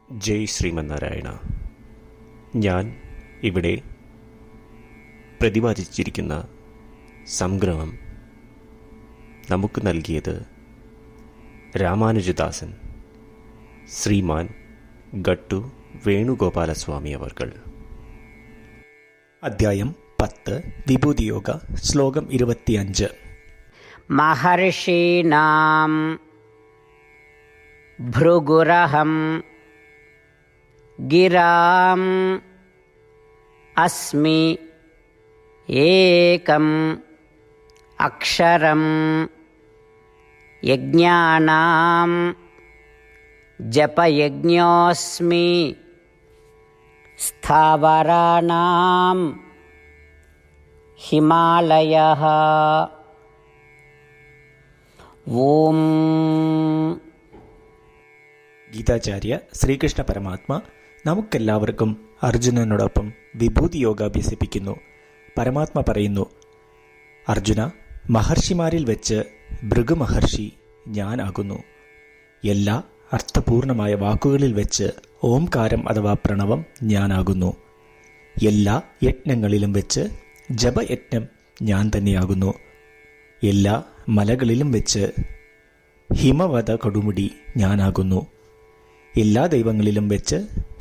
ജയ് ശ്രീമന്നാരായണ. ഞാൻ ഇവിടെ പ്രതിപാദിച്ചിരിക്കുന്ന സംഗ്രഹം നമുക്ക് നൽകിയത് രാമാനുജദാസൻ ശ്രീമാൻ ഗട്ടു വേണുഗോപാലസ്വാമി അവർകൾ. അധ്യായം 10 വിഭൂതിയോഗ. ശ്ലോകം 25. മഹർഷീണാം ഭൃഗുരഹം ഗിരാം അസ്മി ഏകം അക്ഷരം യജ്ഞാനാം ജപയജ്ഞോസ്മി സ്ഥാവരാണാം ഹിമാലയഃ. ഓം. ഗീതാചാര്യ ശ്രീകൃഷ്ണ പരമാത്മ നമുക്കെല്ലാവർക്കും അർജുനനോടൊപ്പം വിഭൂതി യോഗ അഭ്യസിപ്പിക്കുന്നു. പരമാത്മ പറയുന്നു, അർജുന, മഹർഷിമാരിൽ വെച്ച് ഭൃഗു മഹർഷി ഞാനാകുന്നു. എല്ലാ അർത്ഥപൂർണമായ വാക്കുകളിൽ വെച്ച് ഓംകാരം അഥവാ പ്രണവം ഞാനാകുന്നു. എല്ലാ യജ്ഞങ്ങളിലും വെച്ച് ജപയജ്ഞം ഞാൻ തന്നെയാകുന്നു. എല്ലാ മലകളിലും വെച്ച് ഹിമവത കൊടുമുടി ഞാനാകുന്നു. എല്ലാ ദൈവങ്ങളിലും വെച്ച്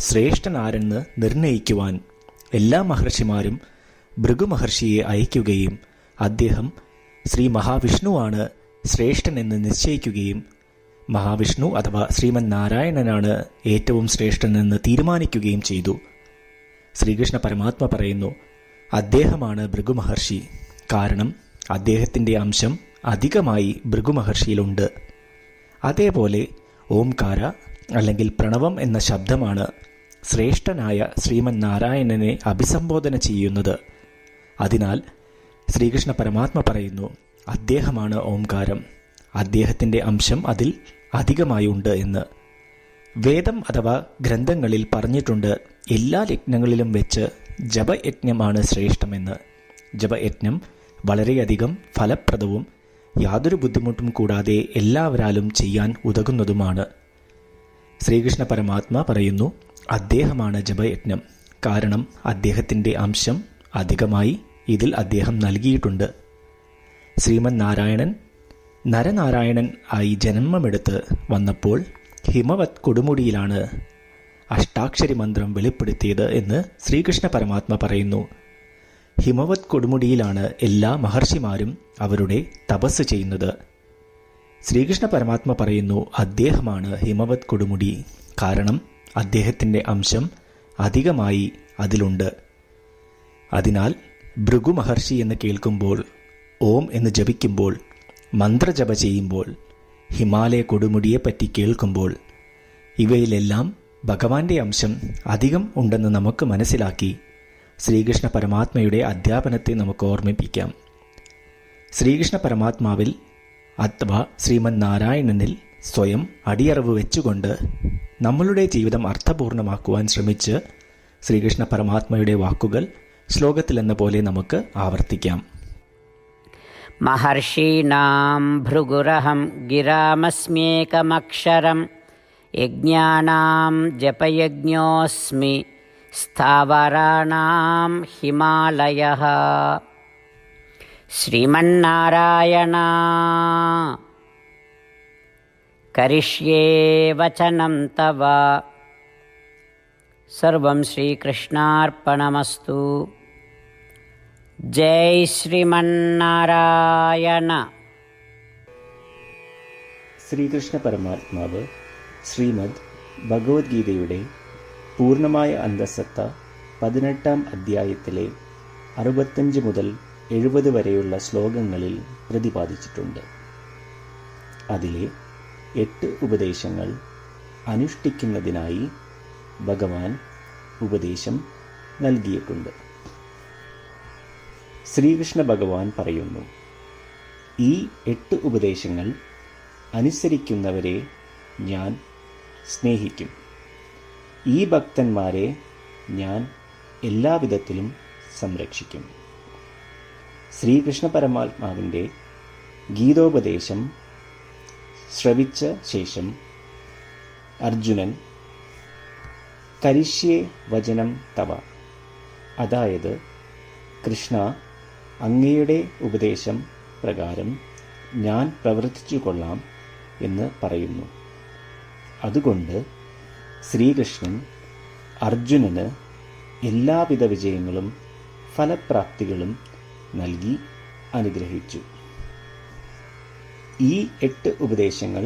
ശ്രേഷ്ഠനാരെന്ന് നിർണയിക്കുവാൻ എല്ലാ മഹർഷിമാരും ഭൃഗു മഹർഷിയെ അയക്കുകയും അദ്ദേഹം ശ്രീ മഹാവിഷ്ണുവാണ് ശ്രേഷ്ഠനെന്ന് നിശ്ചയിക്കുകയും മഹാവിഷ്ണു അഥവാ ശ്രീമൻ നാരായണനാണ് ഏറ്റവും ശ്രേഷ്ഠനെന്ന് തീരുമാനിക്കുകയും ചെയ്തു. ശ്രീകൃഷ്ണ പരമാത്മ പറയുന്നു, അദ്ദേഹമാണ് ഭൃഗു മഹർഷി. കാരണം അദ്ദേഹത്തിൻ്റെ അംശം അധികമായി ഭൃഗു മഹർഷിയിലുണ്ട്. അതേപോലെ ഓംകാര അല്ലെങ്കിൽ പ്രണവം എന്ന ശബ്ദമാണ് ശ്രേഷ്ഠനായ ശ്രീമൻ നാരായണനെ അഭിസംബോധന ചെയ്യുന്നത്. അതിനാൽ ശ്രീകൃഷ്ണ പരമാത്മ പറയുന്നു, അദ്ദേഹമാണ് ഓംകാരം, അദ്ദേഹത്തിൻ്റെ അംശം അതിൽ അധികമായുണ്ട് എന്ന്. വേദം അഥവാ ഗ്രന്ഥങ്ങളിൽ പറഞ്ഞിട്ടുണ്ട്, എല്ലാ യജ്ഞങ്ങളിലും വെച്ച് ജപയജ്ഞമാണ് ശ്രേഷ്ഠമെന്ന്. ജപയജ്ഞം വളരെയധികം ഫലപ്രദവും യാതൊരു ബുദ്ധിമുട്ടും കൂടാതെ എല്ലാവരാലും ചെയ്യാൻ ഉതകുന്നതുമാണ്. ശ്രീകൃഷ്ണ പരമാത്മ പറയുന്നു, അദ്ദേഹമാണ് ജപയജ്ഞം. കാരണം അദ്ദേഹത്തിൻ്റെ അംശം അധികമായി ഇതിൽ അദ്ദേഹം നൽകിയിട്ടുണ്ട്. ശ്രീമൻ നാരായണൻ നരനാരായണൻ ആയി ജന്മമെടുത്ത് വന്നപ്പോൾ ഹിമവത് കൊടുമുടിയിലാണ് അഷ്ടാക്ഷരി മന്ത്രം വെളിപ്പെടുത്തിയത് എന്ന് ശ്രീകൃഷ്ണ പരമാത്മ പറയുന്നു. ഹിമവത് കൊടുമുടിയിലാണ് എല്ലാ മഹർഷിമാരും അവരുടെ തപസ് ചെയ്യുന്നത്. ശ്രീകൃഷ്ണ പരമാത്മ പറയുന്നു, അദ്ദേഹമാണ് ഹിമവത് കൊടുമുടി. കാരണം അദ്ദേഹത്തിൻ്റെ അംശം അധികമായി അതിലുണ്ട്. അതിനാൽ ഭൃഗു മഹർഷി എന്ന് കേൾക്കുമ്പോൾ, ഓം എന്ന് ജപിക്കുമ്പോൾ, മന്ത്രജപ ചെയ്യുമ്പോൾ, ഹിമാലയ കൊടുമുടിയെപ്പറ്റി കേൾക്കുമ്പോൾ ഇവയിലെല്ലാം ഭഗവാന്റെ അംശം അധികം ഉണ്ടെന്ന് നമുക്ക് മനസ്സിലാക്കി ശ്രീകൃഷ്ണ പരമാത്മയുടെ അധ്യാപനത്തെ നമുക്ക് ഓർമ്മിപ്പിക്കാം. ശ്രീകൃഷ്ണ പരമാത്മാവിൽ അഥവാ ശ്രീമൻ നാരായണനിൽ സ്വയം അടിയറവ് വെച്ചുകൊണ്ട് നമ്മളുടെ ജീവിതം അർത്ഥപൂർണമാക്കുവാൻ ശ്രമിച്ച് ശ്രീകൃഷ്ണ പരമാത്മയുടെ വാക്കുകൾ ശ്ലോകത്തിലെന്ന പോലെ നമുക്ക് ആവർത്തിക്കാം. മഹർഷീണാം ഭൃഗുരഹം ഗിരാമസ്മ്യേകമക്ഷരം യജ്ഞാനാം ജപയജ്ഞോസ്മി സ്ഥാവരാണാം ഹിമാലയഃ. ശ്രീമന്നാരായണ കരിഷ്യേ വചനം തവ. സർവം ശ്രീകൃഷ്ണാർപ്പണമസ്തു. ജയ് ശ്രീമന്നാരായണ. ശ്രീകൃഷ്ണ പരമാത്മാവ് ശ്രീമദ് ഭഗവത്ഗീതയുടെ പൂർണ്ണമായ അന്തസത്ത 18-ാം അധ്യായത്തിലെ 65 മുതൽ 70 വരെയുള്ള ശ്ലോകങ്ങളിൽ പ്രതിപാദിച്ചിട്ടുണ്ട്. അതിലെ 8 ഉപദേശങ്ങൾ അനുഷ്ഠിക്കുന്നതിനായി ഭഗവാൻ ഉപദേശം നൽകിയിട്ടുണ്ട്. ശ്രീകൃഷ്ണ ഭഗവാൻ പറയുന്നു, ഈ 8 ഉപദേശങ്ങൾ അനുസരിക്കുന്നവരെ ഞാൻ സ്നേഹിക്കും. ഈ ഭക്തന്മാരെ ഞാൻ എല്ലാവിധത്തിലും സംരക്ഷിക്കും. ശ്രീകൃഷ്ണ പരമാത്മാവിൻ്റെ ഗീതോപദേശം ശ്രവിച്ച ശേഷം അർജുനൻ കരിഷ്യേ വചനം തവ, അതായത് കൃഷ്ണ, അങ്ങയുടെ ഉപദേശം പ്രകാരം ഞാൻ പ്രവർത്തിച്ചു കൊള്ളാം എന്ന് പറയുന്നു. അതുകൊണ്ട് ശ്രീകൃഷ്ണൻ അർജുനന് എല്ലാവിധ വിജയങ്ങളും ഫലപ്രാപ്തികളും നൽകി അനുഗ്രഹിച്ചു. ഈ 8 ഉപദേശങ്ങൾ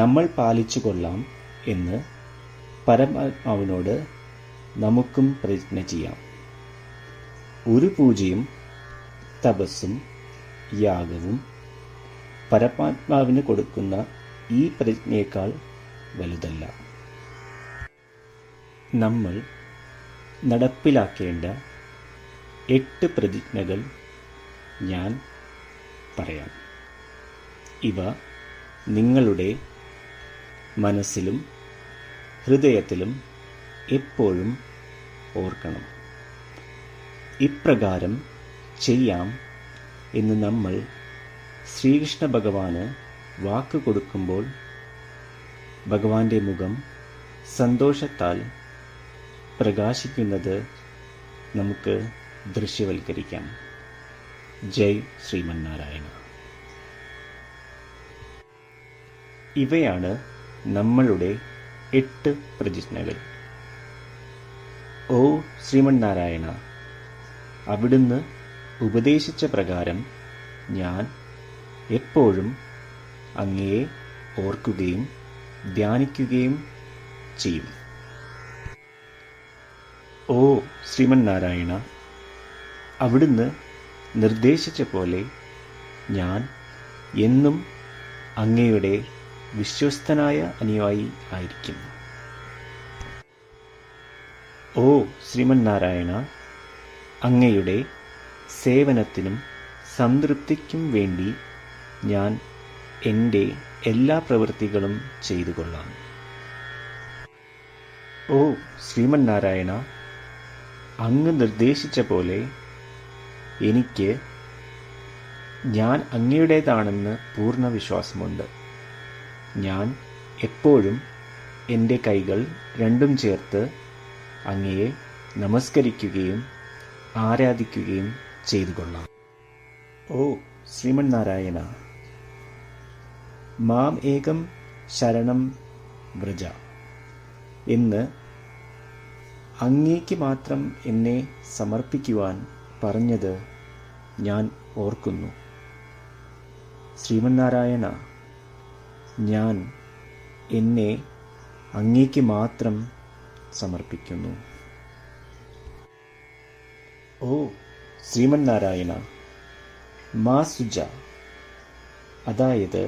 നമ്മൾ പാലിച്ചു കൊള്ളാം എന്ന് പരമാത്മാവിനോട് നമുക്കും പ്രതിജ്ഞ ചെയ്യാം. ഒരു പൂജയും തപസ്സും യാഗവും പരമാത്മാവിന് കൊടുക്കുന്ന ഈ പ്രതിജ്ഞയേക്കാൾ വലുതല്ല. നമ്മൾ നടപ്പിലാക്കേണ്ട 8 പ്രതിജ്ഞകൾ ഞാൻ പറയാം. ഇവ നിങ്ങളുടെ മനസ്സിലും ഹൃദയത്തിലും എപ്പോഴും ഓർക്കണം. ഇപ്രകാരം ചെയ്യാം എന്ന് നമ്മൾ ശ്രീകൃഷ്ണ ഭഗവാന് വാക്ക് കൊടുക്കുമ്പോൾ ഭഗവാന്റെ മുഖം സന്തോഷത്താൽ പ്രകാശിക്കുന്നത് നമുക്ക് ദൃശ്യവൽക്കരിക്കാം. ജയ് ശ്രീമന്നാരായണ. ഇവയാണ് നമ്മളുടെ 8 പ്രതിജ്ഞകൾ. ഓ ശ്രീമന്നാരായണ, അവിടുന്ന് ഉപദേശിച്ച പ്രകാരം ഞാൻ എപ്പോഴും അങ്ങയെ ഓർക്കുകയും ധ്യാനിക്കുകയും ചെയ്യും. ഓ ശ്രീമന്നാരായണ, അവിടുന്ന് നിർദ്ദേശിച്ച പോലെ ഞാൻ എന്നും അങ്ങയുടെ വിശ്വസ്തനായ അനുയായി ആയിരിക്കും. ഓ ശ്രീമന്നാരായണ, അങ്ങയുടെ സേവനത്തിനും സംതൃപ്തിക്കും വേണ്ടി ഞാൻ എൻ്റെ എല്ലാ പ്രവൃത്തികളും ചെയ്തു കൊള്ളാം. ഓ ശ്രീമന്നാരായണ, അങ്ങ് നിർദ്ദേശിച്ച പോലെ എനിക്ക് ഞാൻ അങ്ങയുടേതാണെന്ന് പൂർണ്ണ വിശ്വാസമുണ്ട്. ഞാൻ എപ്പോഴും എൻ്റെ കൈകൾ രണ്ടും ചേർത്ത് അങ്ങയെ നമസ്കരിക്കുകയും ആരാധിക്കുകയും ചെയ്തു കൊള്ളാം. ഓ ശ്രീമന്നാരായണ, മാം ഏകം ശരണം വ്രജ എന്ന് അങ്ങേക്ക് മാത്രം എന്നെ സമർപ്പിക്കുവാൻ പറഞ്ഞത് ഞാൻ ഓർക്കുന്നു. ശ്രീമന്നാരായണ, ഞാൻ എന്നെ അങ്ങേക്ക് മാത്രം സമർപ്പിക്കുന്നു. ഓ ശ്രീമന്നാരായണ, മാ സുജ, അതായത്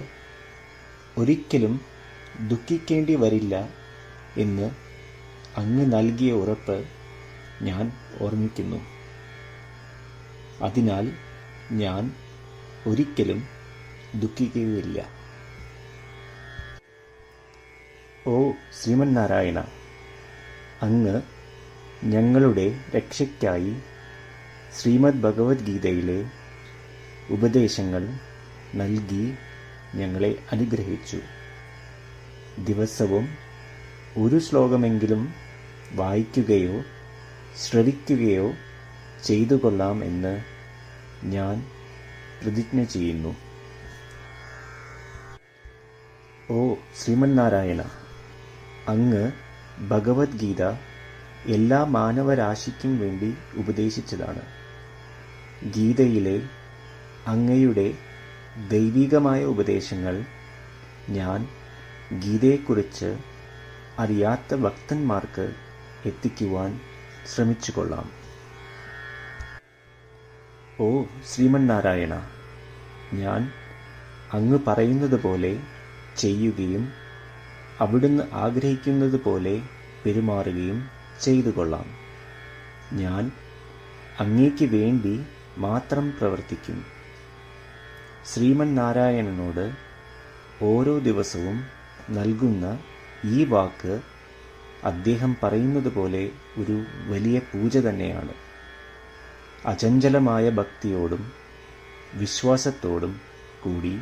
ഒരിക്കലും ദുഃഖിക്കേണ്ടി വരില്ല എന്ന് അങ്ങ് നൽകിയ ഉറപ്പ് ഞാൻ ഓർമ്മിക്കുന്നു. അതിനാൽ ഞാൻ ഒരിക്കലും ദുഃഖിക്കുകയില്ല. ഓ ശ്രീമന്നാരായണ, അങ്ങ് ഞങ്ങളുടെ രക്ഷയ്ക്കായി ശ്രീമദ് ഭഗവത്ഗീതയിലെ ഉപദേശങ്ങൾ നൽകി ഞങ്ങളെ അനുഗ്രഹിച്ചു. ദിവസവും ഒരു ശ്ലോകമെങ്കിലും വായിക്കുകയോ ശ്രവിക്കുകയോ ചെയ്തു കൊള്ളാം എന്ന് ഞാൻ പ്രതിജ്ഞ ചെയ്യുന്നു. ഓ ശ്രീമന്നാരായണ, അങ്ങ് ഭഗവത്ഗീത എല്ലാ മാനവരാശിക്കും വേണ്ടി ഉപദേശിച്ചതാണ്. ഗീതയിലെ അങ്ങയുടെ ദൈവികമായ ഉപദേശങ്ങൾ ഞാൻ ഗീതയെക്കുറിച്ച് അറിയാത്ത ഭക്തന്മാർക്ക് എത്തിക്കുവാൻ ശ്രമിച്ചുകൊള്ളാം. ഓ ശ്രീമന്നാരായണ, ഞാൻ അങ്ങ് പറയുന്നത് പോലെ ചെയ്യുകയും അവിടുന്ന് ആഗ്രഹിക്കുന്നത് പോലെ പെരുമാറുകയും ചെയ്തു കൊള്ളാം. ഞാൻ അങ്ങേക്ക് വേണ്ടി മാത്രം പ്രവർത്തിക്കും. ശ്രീമന്നാരായണനോട് ഓരോ ദിവസവും നൽകുന്ന ഈ വാക്ക് അദ്ദേഹം പറയുന്നത് പോലെ ഒരു വലിയ പൂജ തന്നെയാണ്. അചഞ്ചലമായ ഭക്തിയോടും വിശ്വാസത്തോടും കൂടി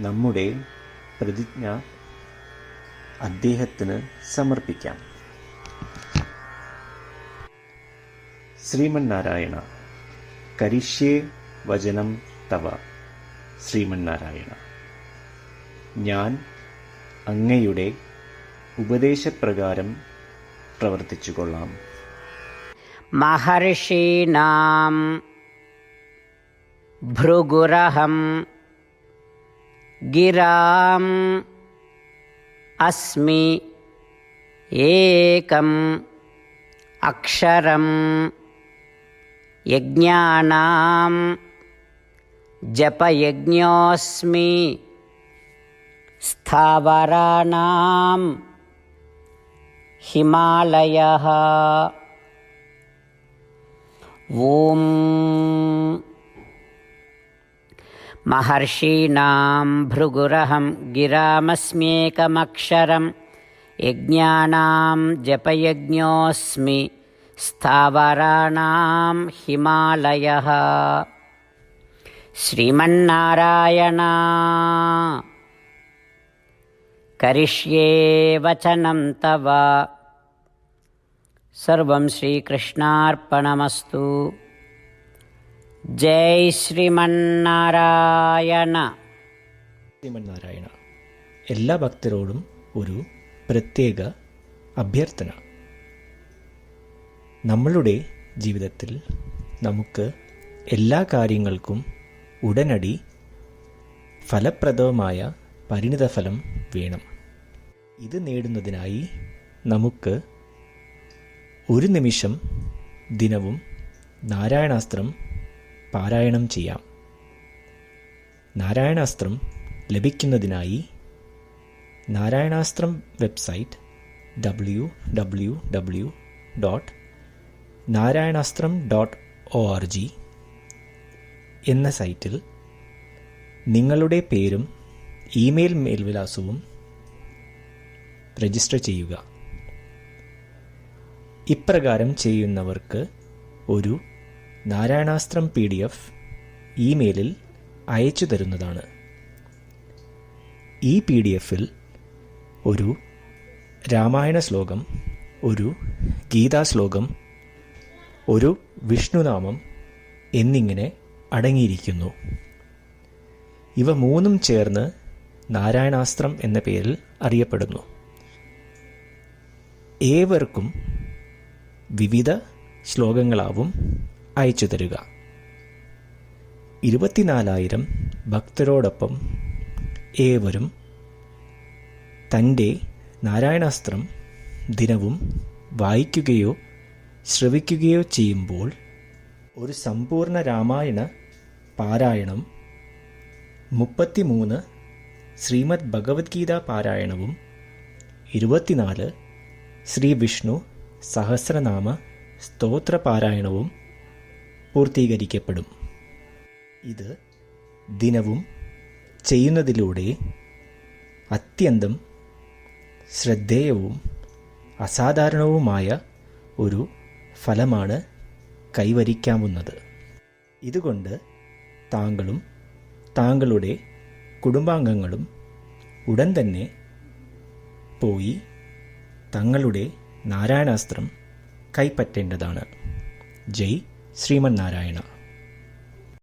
നമ്മുടെ പ്രതിജ്ഞ അദ്ദേഹത്തിന് സമർപ്പിക്കാം. ശ്രീമന്നാരായണ. കരിഷ്യേ വചനം തവ. ശ്രീമന്നാരായണ. ഞാൻ അങ്ങയുടെ ഉപദേശപ്രകാരം പ്രവർത്തിച്ചുകൊള്ളാം. മഹർഷീണാം ഭൃഗുരഹം ഗിരാം അസ്മി ഏകം അക്ഷരം യജ്ഞാനാം ജപയജ്ഞോസ്മി സ്ഥാവരാണാം ഹിമാലയഃ. ഓം മഹർഷീണാം ഭൃഗുരഹം ഗിരാമസ്മ്യേകമക്ഷരം യജ്ഞാനാം ജപയജ്ഞോസ്മി സ്ഥാവരാണാം ഹിമാലയഃ. ശ്രീമന്നാരായണ. കരിഷ്യേ വചനം തവ. സർവം ശ്രീകൃഷ്ണാർപ്പണമസ്തു. ജയ് ശ്രീമന്നാരായണ. ശ്രീമന്നാരായണ. എല്ലാ ഭക്തരോടും ഒരു പ്രത്യേക അഭ്യർത്ഥന. നമ്മളുടെ ജീവിതത്തിൽ നമുക്ക് എല്ലാ കാര്യങ്ങൾക്കും ഉടനടി ഫലപ്രദമായ പരിണിതഫലം വേണം. ഇത് നേടുന്നതിനായി നമുക്ക് ഒരു നിമിഷം ദിനവും നാരായണാസ്ത്രം പാരായണം ചെയ്യാം. നാരായണാസ്ത്രം ലഭിക്കുന്നതിനായി നാരായണാസ്ത്രം വെബ്സൈറ്റ് www.narayanastram.org എന്ന സൈറ്റിൽ നിങ്ങളുടെ പേരും ഇമെയിൽ മേൽവിലാസവും രജിസ്റ്റർ ചെയ്യുക. ഇപ്രകാരം ചെയ്യുന്നവർക്ക് ഒരു നാരായണാസ്ത്രം PDF ഇമെയിലിൽ അയച്ചു തരുന്നതാണ്. ഈ PDF-ൽ ഒരു രാമായണ ശ്ലോകം, ഒരു ഗീതാശ്ലോകം, ഒരു വിഷ്ണുനാമം എന്നിങ്ങനെ അടങ്ങിയിരിക്കുന്നു. ഇവ മൂന്നും ചേർന്ന് നാരായണാസ്ത്രം എന്ന പേരിൽ അറിയപ്പെടുന്നു. ഏവർക്കും വിവിധ ശ്ലോകങ്ങളാവും അയച്ചു തരിക. 24,000 ഭക്തരോടൊപ്പം ഏവരും തൻ്റെ നാരായണാസ്ത്രം ദിനവും വായിക്കുകയോ ശ്രവിക്കുകയോ ചെയ്യുമ്പോൾ ഒരു സമ്പൂർണ്ണ രാമായണ പാരായണം, 33 ശ്രീമദ് ഭഗവത്ഗീത പാരായണവും 24 ശ്രീ വിഷ്ണു സഹസ്രനാമ സ്തോത്ര പാരായണവും പൂർത്തീകരിക്കപ്പെടും. ഇത് ദിനവും ചെയ്യുന്നതിലൂടെ അത്യന്തം ശ്രദ്ധേയവും അസാധാരണവുമായ ഒരു ഫലമാണ് കൈവരിക്കാവുന്നത്. ഇതുകൊണ്ട് താങ്കളും താങ്കളുടെ കുടുംബാംഗങ്ങളും ഉടൻ തന്നെ പോയി തങ്ങളുടെ നാരായണാസ്ത്രം കൈപ്പറ്റേണ്ടതാണ്. ജയ് ശ്രീമന്നാരായണ.